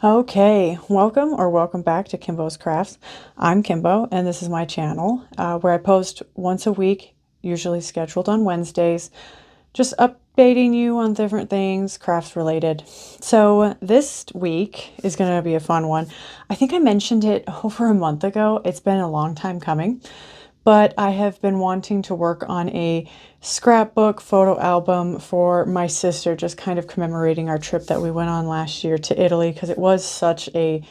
Okay, welcome back to Kimbo's Crafts. I'm Kimbo, and this is my channel where I post once a week, usually scheduled on Wednesdays, just updating you on different things, crafts related. So this week is going to be a fun one. I think I mentioned it over a month ago. It's been a long time coming, but I have been wanting to work on a scrapbook photo album for my sister, just kind of commemorating our trip that we went on last year to Italy, because it was such a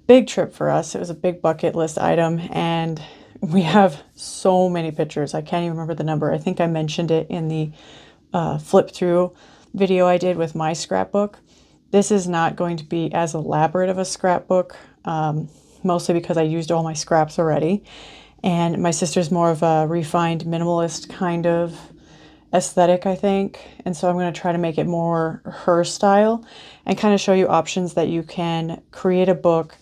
big trip for us. It was a big bucket list item, and we have so many pictures. I can't even remember the number. I think I mentioned it in the flip through video I did with my scrapbook. This is not going to be as elaborate of a scrapbook, mostly because I used all my scraps already. And my sister's more of a refined minimalist kind of aesthetic, I think. And so I'm going to try to make it more her style and kind of show you options that you can create a book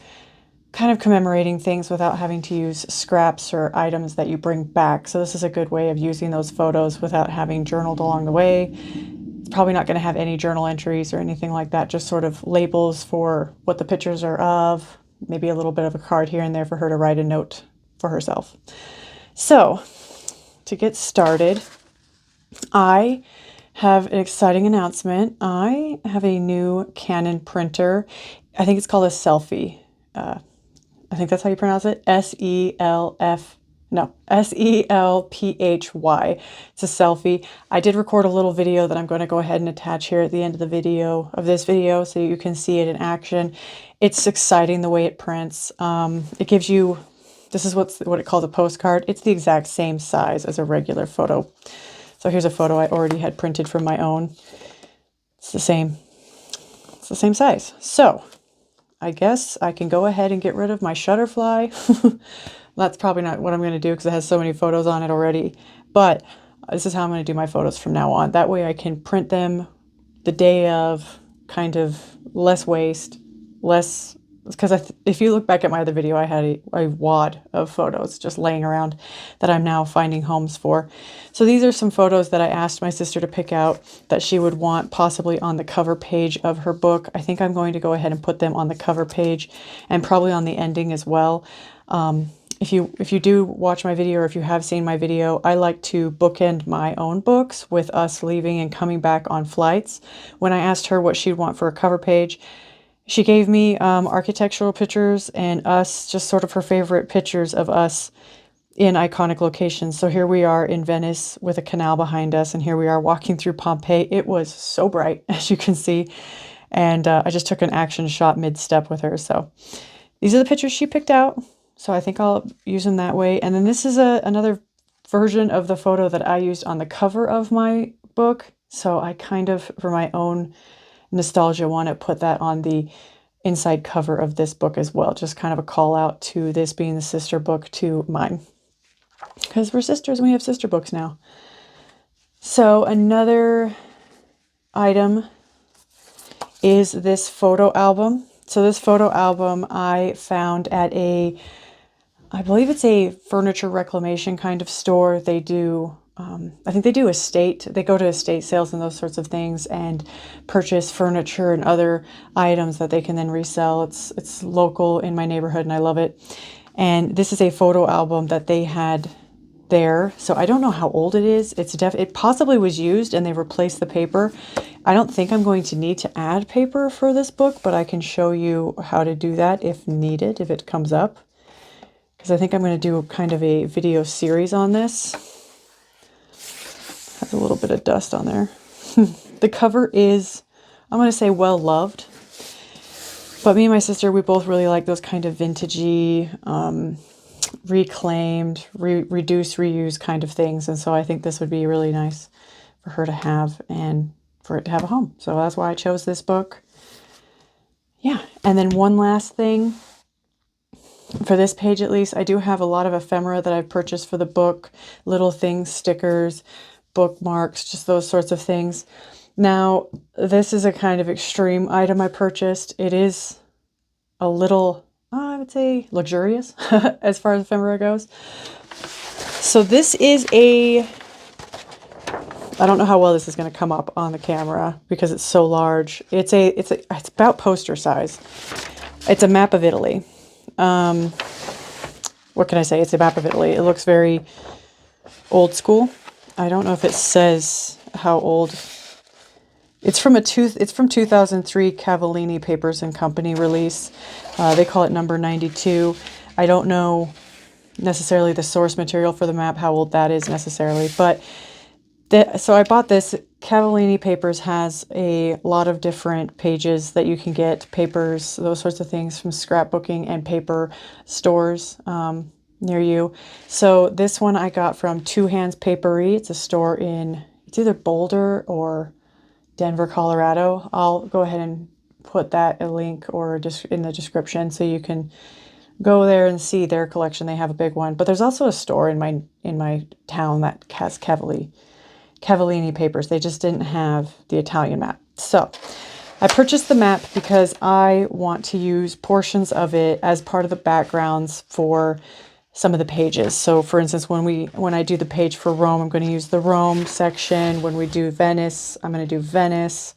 kind of commemorating things without having to use scraps or items that you bring back. So this is a good way of using those photos without having journaled along the way. It's probably not going to have any journal entries or anything like that, just sort of labels for what the pictures are of, maybe a little bit of a card here and there for her to write a note for herself. So to get started, I have an exciting announcement. I have a new Canon printer. I think it's called a Selphy. I think that's how you pronounce it. Selphy. It's a Selphy. I did record a little video that I'm going to go ahead and attach here at the end of the video, of this video, so you can see it in action. It's exciting the way it prints. It gives you, this is what it calls a postcard. It's the exact same size as a regular photo. So here's a photo I already had printed from my own. It's the same size. So I guess I can go ahead and get rid of my Shutterfly. That's probably not what I'm going to do because it has so many photos on it already. But this is how I'm going to do my photos from now on. That way I can print them the day of, kind of less waste, less, because if you look back at my other video, I had a wad of photos just laying around that I'm now finding homes for. So these are some photos that I asked my sister to pick out that she would want possibly on the cover page of her book. I think I'm going to go ahead and put them on the cover page and probably on the ending as well. If you do watch my video, or if you have seen my video, I like to bookend my own books with us leaving and coming back on flights. When I asked her what she'd want for a cover page, she gave me architectural pictures and us, just sort of her favorite pictures of us in iconic locations. So here we are in Venice with a canal behind us, and here we are walking through Pompeii. It was so bright, as you can see, and I just took an action shot mid-step with her. So these are the pictures she picked out, so I think I'll use them that way. And then this is another version of the photo that I used on the cover of my book. So I kind of, for my own nostalgia, want to put that on the inside cover of this book as well. Just kind of a call out to this being the sister book to mine, because we're sisters and we have sister books now. So another item is this photo album. So this photo album I found at I believe it's a furniture reclamation kind of store. They do, I think they do they go to estate sales and those sorts of things and purchase furniture and other items that they can then resell. It's local in my neighborhood and I love it. And this is a photo album that they had there. So I don't know how old it is. It possibly was used and they replaced the paper. I don't think I'm going to need to add paper for this book, but I can show you how to do that if needed, if it comes up. Because I think I'm going to do kind of a video series on this. Has a little bit of dust on there. The cover is, I'm going to say, well loved. But me and my sister, we both really like those kind of vintagey, reclaimed, reduce, reuse kind of things. And so I think this would be really nice for her to have and for it to have a home. So that's why I chose this book. Yeah. And then one last thing. For this page, at least, I do have a lot of ephemera that I've purchased for the book. Little things, stickers, bookmarks, just those sorts of things. Now, this is a kind of extreme item I purchased. It is a little, I would say, luxurious as far as ephemera goes. So this is I don't know how well this is going to come up on the camera because it's so large. It's about poster size. It's a map of Italy. What can I say? It's a map of Italy. It looks very old school. I don't know if it says how old. It's from 2003 Cavallini Papers and Company release. They call it number 92. I don't know necessarily the source material for the map, how old that is necessarily, but so I bought this. Cavallini Papers has a lot of different pages that you can get, papers, those sorts of things from scrapbooking and paper stores near you. So this one I got from Two Hands Papery. It's a store it's either Boulder or Denver, Colorado. I'll go ahead and put that a link or in the description so you can go there and see their collection. They have a big one, but there's also a store in my town that has Cavallini Papers. They just didn't have the Italian map. So I purchased the map because I want to use portions of it as part of the backgrounds for some of the pages. So for instance, when I do the page for Rome, I'm going to use the Rome section. When we do Venice, I'm going to do Venice.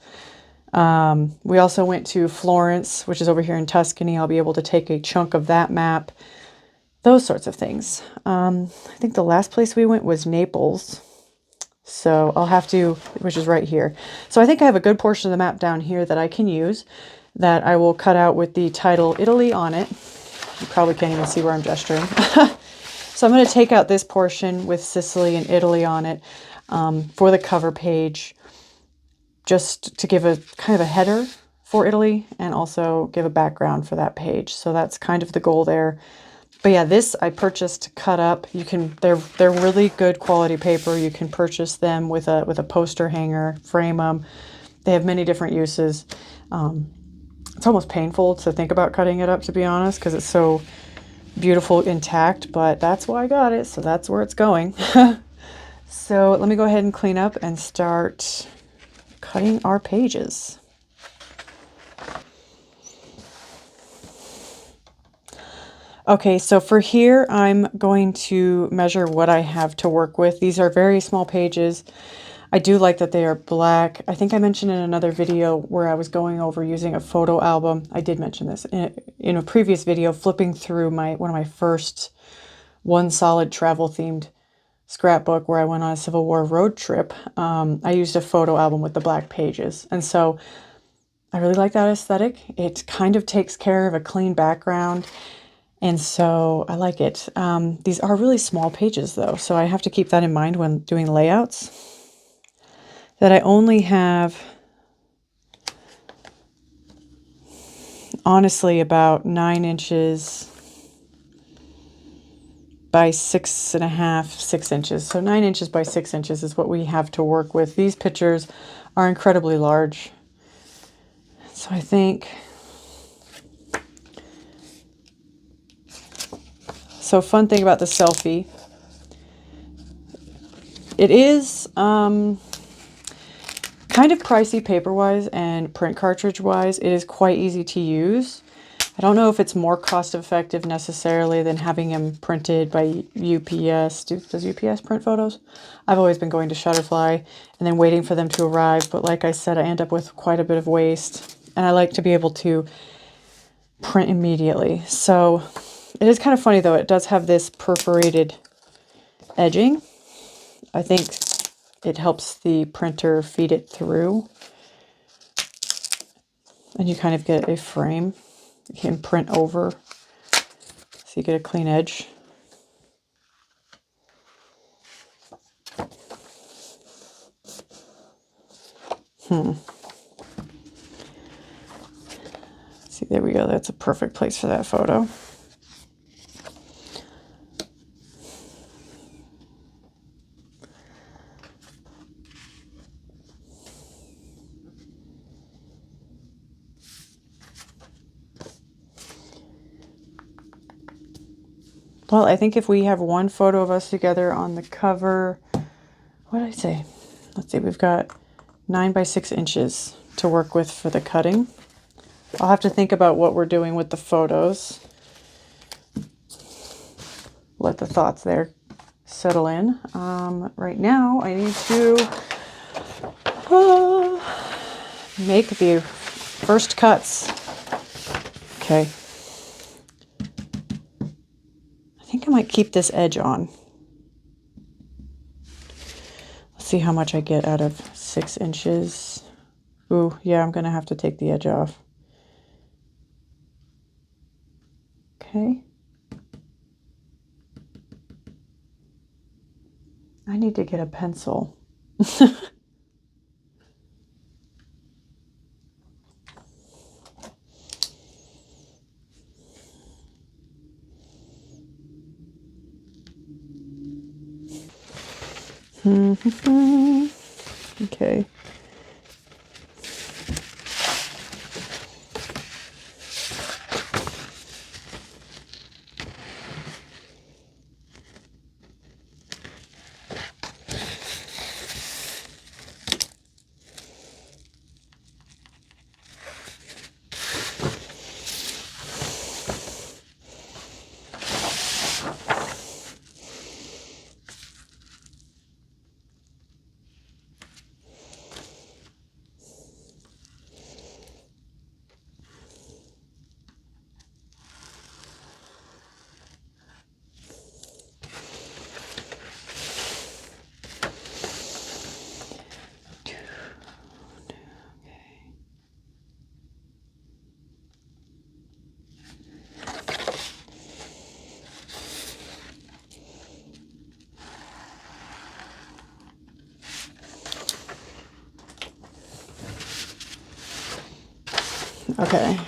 We also went to Florence, which is over here in Tuscany. I'll be able to take a chunk of that map, those sorts of things. I think the last place we went was Naples. So I'll have to, which is right here. So I think I have a good portion of the map down here that I can use, that I will cut out with the title Italy on it. You probably can't even see where I'm gesturing. So I'm going to take out this portion with Sicily and Italy on it for the cover page, just to give a kind of a header for Italy and also give a background for that page. So that's kind of the goal there. But yeah, this I purchased cut up. They're really good quality paper. You can purchase them with a poster hanger, frame them. They have many different uses. It's almost painful to think about cutting it up, to be honest, because it's so beautiful intact, but that's why I got it, so that's where it's going. So let me go ahead and clean up and start cutting our pages. Okay, so for here, I'm going to measure what I have to work with. These are very small pages. I do like that they are black. I think I mentioned in another video where I was going over using a photo album. I did mention this in a previous video, flipping through one of my first one solid travel themed scrapbook where I went on a Civil War road trip. I used a photo album with the black pages. And so I really like that aesthetic. It kind of takes care of a clean background. And so I like it. These are really small pages though, so I have to keep that in mind when doing layouts. That I only have, honestly, about 9 inches by 6.5, 6 inches. So 9 inches by 6 inches is what we have to work with. These pictures are incredibly large. So I think... So fun thing about the Selphy, it is kind of pricey paper-wise and print cartridge-wise. It is quite easy to use. I don't know if it's more cost-effective necessarily than having them printed by UPS. Does UPS print photos? I've always been going to Shutterfly and then waiting for them to arrive. But like I said, I end up with quite a bit of waste. And I like to be able to print immediately. So... It is kind of funny though, it does have this perforated edging. I think it helps the printer feed it through. And you kind of get a frame. You can print over, so you get a clean edge. See, there we go, that's a perfect place for that photo. Well, I think if we have one photo of us together on the cover, what did I say? Let's see, we've got 9 by 6 inches to work with for the cutting. I'll have to think about what we're doing with the photos. Let the thoughts there settle in. Right now, I need to make the first cuts. Okay. I think I might keep this edge on. Let's see how much I get out of 6 inches. Ooh, yeah, I'm going to have to take the edge off. Okay. I need to get a pencil. Okay. Okay,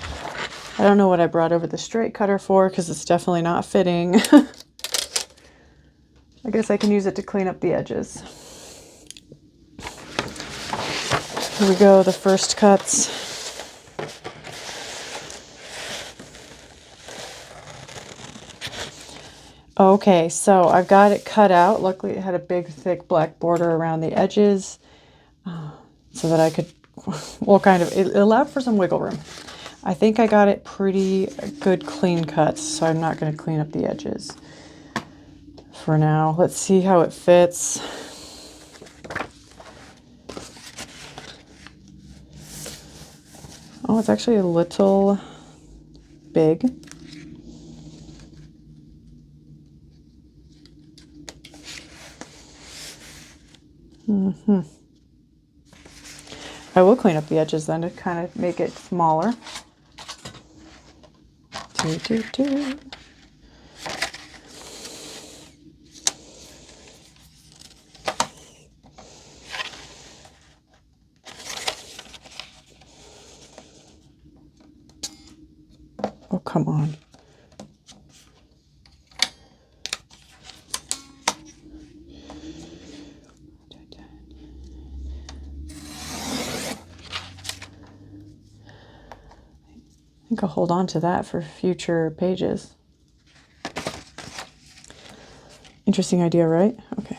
I don't know what I brought over the straight cutter for because it's definitely not fitting. I guess I can use it to clean up the edges. Here we go, the first cuts. Okay, so I've got it cut out. Luckily it had a big thick black border around the edges so that I could, well, kind of, it allowed for some wiggle room. I think I got it pretty good clean cuts, so I'm not going to clean up the edges for now. Let's see how it fits. Oh, it's actually a little big. I will clean up the edges then to kind of make it smaller. Oh, come on. I think I'll hold on to that for future pages. Interesting idea, right? Okay.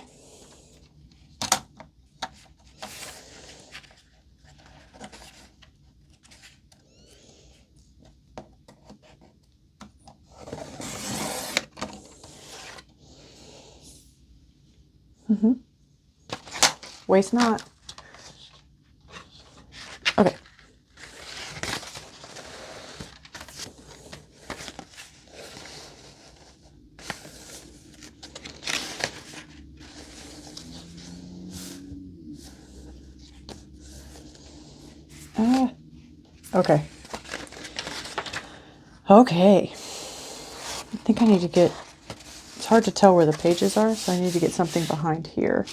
Waste not. Okay. Okay. Okay. I think I need to get, it's hard to tell where the pages are, so I need to get something behind here.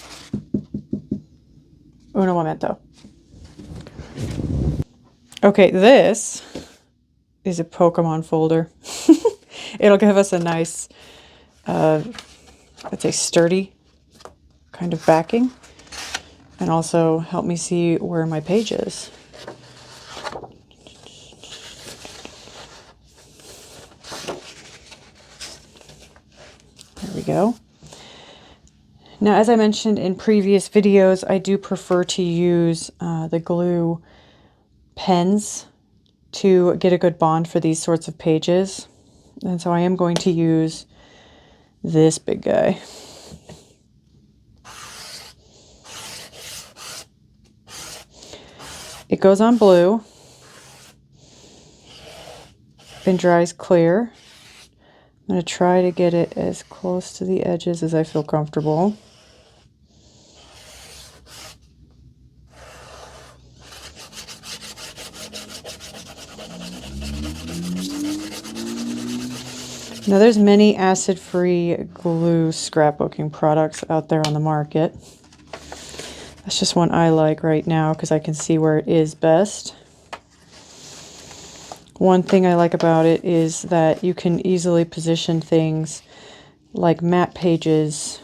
Uno momento. Okay, this is a Pokemon folder. It'll give us a nice, let's say sturdy kind of backing, and also help me see where my page is. There we go. Now, as I mentioned in previous videos, I do prefer to use the glue pens to get a good bond for these sorts of pages. And so I am going to use this big guy. It goes on blue. and dries clear. I'm going to try to get it as close to the edges as I feel comfortable. Now there's many acid-free glue scrapbooking products out there on the market. That's just one I like right now because I can see where it is best. One thing I like about it is that you can easily position things like map pages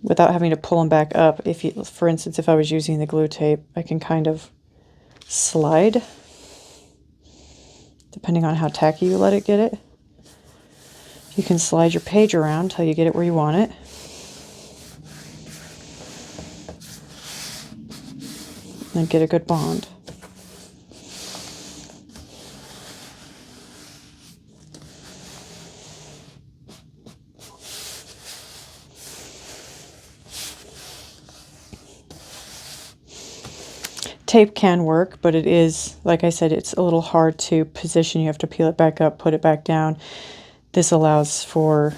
without having to pull them back up. If you, for instance, if I was using the glue tape, I can kind of slide, depending on how tacky you let it get it. You can slide your page around until you get it where you want it. And get a good bond. Tape can work, but it is, like I said, it's a little hard to position. You have to peel it back up, put it back down. This allows for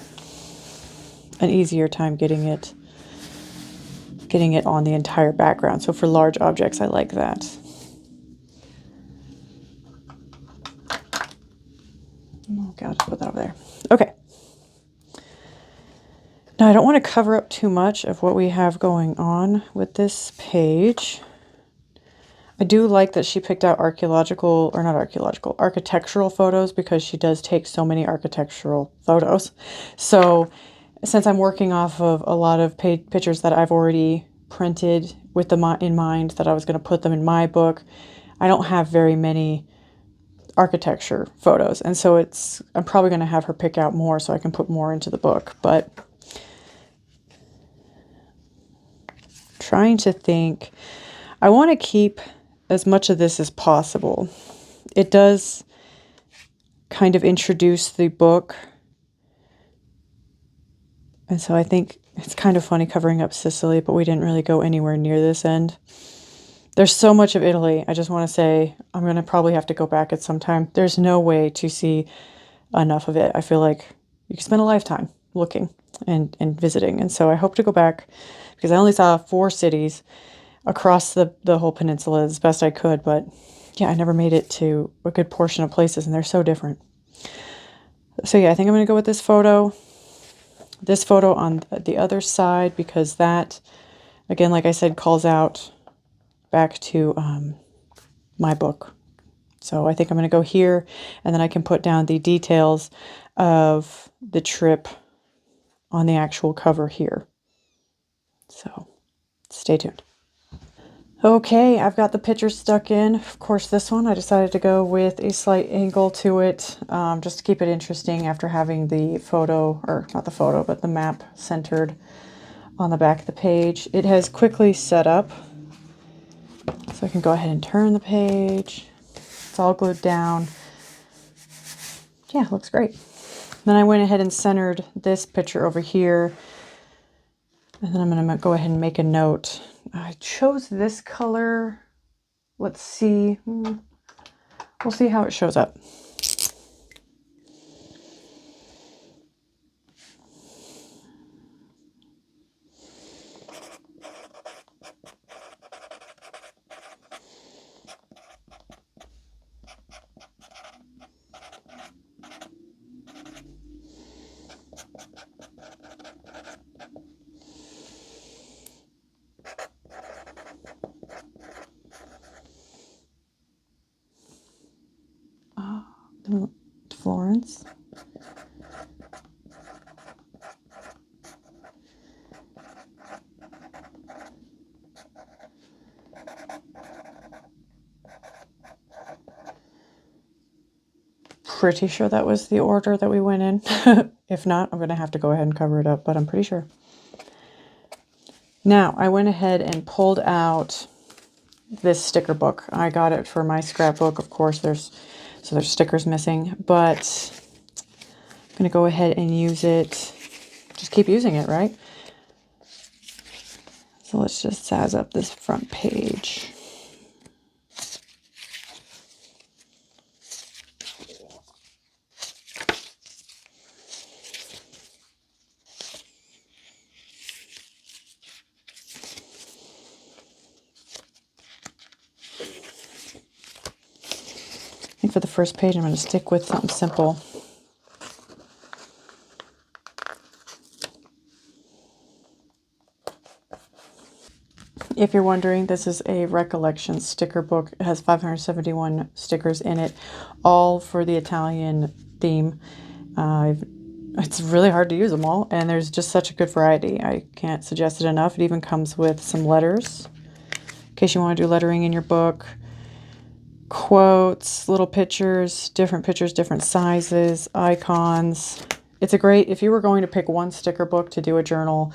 an easier time getting it on the entire background. So for large objects, I like that. Oh God, put that over there. Okay. Now I don't want to cover up too much of what we have going on with this page. I do like that she picked out architectural photos, because she does take so many architectural photos. So since I'm working off of a lot of pictures that I've already printed with them in mind that I was going to put them in my book, I don't have very many architecture photos. And so I'm probably going to have her pick out more so I can put more into the book. But trying to think, I want to keep as much of this as possible. It does kind of introduce the book. And so I think it's kind of funny covering up Sicily, but we didn't really go anywhere near this end. There's so much of Italy. I just want to say I'm going to probably have to go back at some time. There's no way to see enough of it. I feel like you can spend a lifetime looking and visiting. And so I hope to go back, because I only saw 4 cities across the whole peninsula as best I could, but yeah, I never made it to a good portion of places, and they're so different. So yeah, I think I'm going to go with this photo on the other side, because that, again, like I said, calls out back to my book. So I think I'm going to go here, and then I can put down the details of the trip on the actual cover here. So stay tuned. Okay, I've got the picture stuck in. Of course, this one, I decided to go with a slight angle to it, just to keep it interesting after having the photo, or not the photo, but the map centered on the back of the page. It has quickly set up, so I can go ahead and turn the page. It's all glued down. Yeah, looks great. Then I went ahead and centered this picture over here, and then I'm going to go ahead and make a note. I chose this color. Let's see. We'll see how it shows up. Florence. Pretty sure that was the order that we went in. If not, I'm going to have to go ahead and cover it up, but I'm pretty sure. Now, I went ahead and pulled out this sticker book. I got it for my scrapbook. Of course, there's stickers missing, but I'm going to go ahead and use it. Just keep using it, right? So let's just zazz up this front page. think for the first page, I'm going to stick with something simple. If you're wondering, this is a Recollections sticker book. It has 571 stickers in it, all for the Italian theme. It's really hard to use them all, and there's just such a good variety. I can't suggest it enough. It even comes with some letters, in case you want to do lettering in your book. Quotes, little pictures, different sizes, icons. It's a great, if you were going to pick one sticker book to do a journal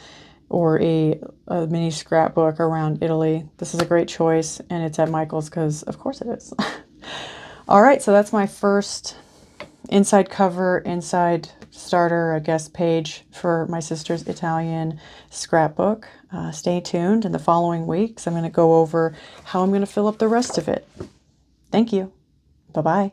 or a mini scrapbook around Italy, this is a great choice, and it's at Michael's because of course it is. All right, so that's my first inside cover, inside starter, I guess, page for my sister's Italian scrapbook. Stay tuned in the following weeks. I'm going to go over how I'm going to fill up the rest of it. Thank you. Bye-bye.